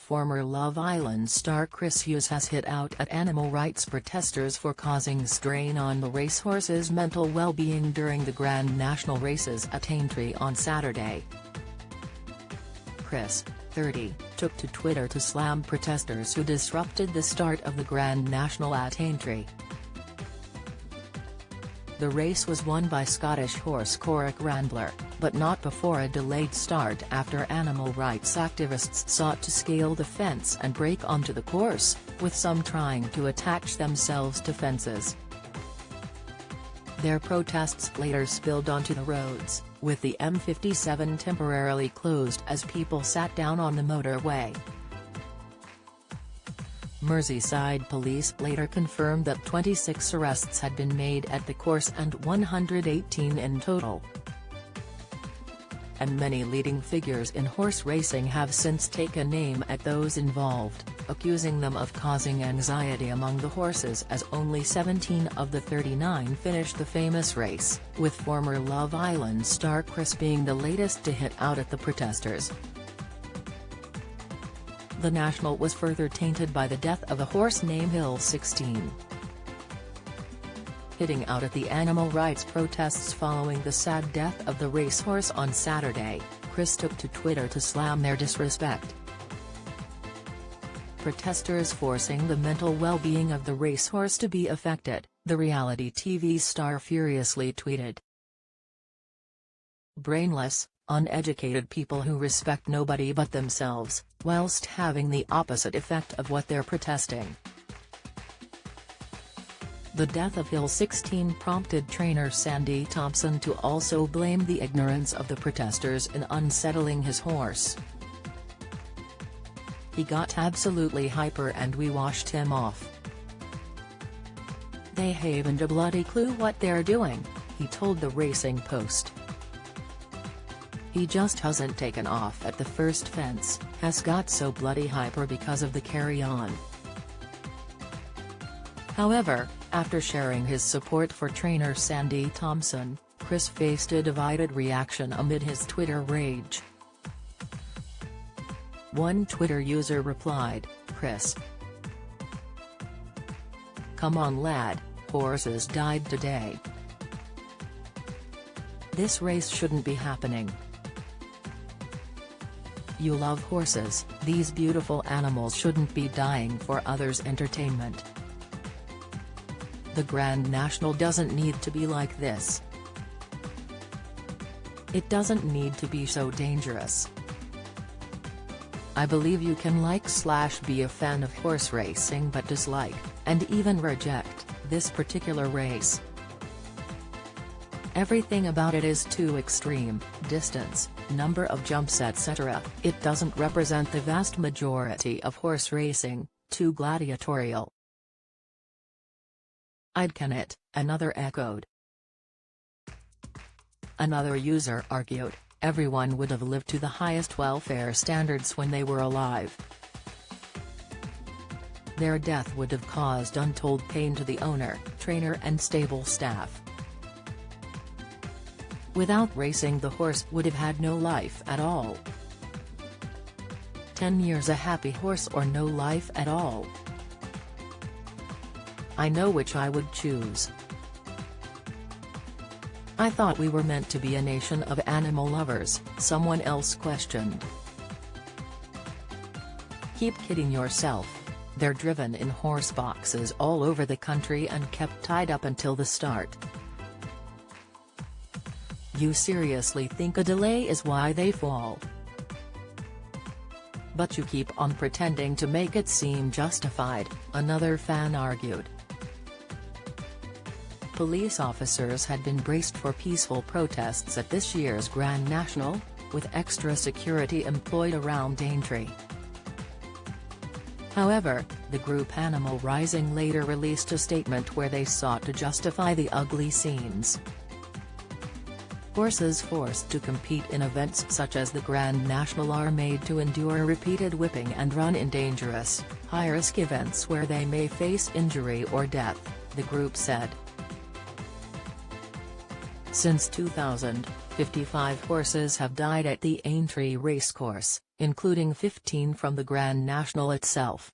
Former Love Island star Hughes has hit out at animal rights protesters for causing strain on the racehorse's mental well-being during the Grand National races at Aintree on Saturday. 30, took to Twitter to slam protesters who disrupted the start of the Grand National at Aintree. The race was won by Scottish horse Corach Rambler, but not before a delayed start after animal rights activists sought to scale the fence and break onto the course, with some trying to attach themselves to fences. Their protests later spilled onto the roads, with the M57 temporarily closed as people sat down on the motorway. Merseyside police later confirmed that 26 arrests had been made at the course and 118 in total. And many leading figures in horse racing have since taken aim at those involved, accusing them of causing anxiety among the horses, as only 17 of the 39 finished the famous race, with former Love Island star Chris being the latest to hit out at the protesters. The National was further tainted by the death of a horse named Hill 16. Hitting out at the animal rights protests following the sad death of the racehorse on Saturday, Chris took to Twitter to slam their disrespect. Protesters forcing the mental well-being of the racehorse to be affected, the reality TV star furiously tweeted. Brainless, uneducated people who respect nobody but themselves, whilst having the opposite effect of what they're protesting. The death of Hill 16 prompted trainer Sandy Thompson to also blame the ignorance of the protesters in unsettling his horse. He got absolutely hyper and we washed him off. They haven't a bloody clue what they're doing, he told the Racing Post. He just hasn't taken off at the first fence, has got so bloody hyper because of the carry-on. However, after sharing his support for trainer Sandy Thompson, Chris faced a divided reaction amid his Twitter rage. One Twitter user replied, "Chris, come on lad, horses died today. This race shouldn't be happening. You love horses, these beautiful animals shouldn't be dying for others' entertainment. The Grand National doesn't need to be like this. It doesn't need to be so dangerous. I believe you can like/be a fan of horse racing but dislike, and even reject, this particular race. Everything about it is too extreme, distance, number of jumps etc. It doesn't represent the vast majority of horse racing, too gladiatorial. I'd can it," another echoed. Another user argued, "Everyone would have lived to the highest welfare standards when they were alive. Their death would have caused untold pain to the owner, trainer and stable staff. Without racing the horse would have had no life at all. 10 years a happy horse or no life at all. I know which I would choose. I thought we were meant to be a nation of animal lovers," someone else questioned. "Keep kidding yourself. They're driven in horse boxes all over the country and kept tied up until the start. You seriously think a delay is why they fall? But you keep on pretending to make it seem justified," another fan argued. Police officers had been braced for peaceful protests at this year's Grand National, with extra security employed around Aintree. However, the group Animal Rising later released a statement where they sought to justify the ugly scenes. Horses forced to compete in events such as the Grand National are made to endure repeated whipping and run in dangerous, high-risk events where they may face injury or death, the group said. Since 2000, 55 horses have died at the Aintree racecourse, including 15 from the Grand National itself.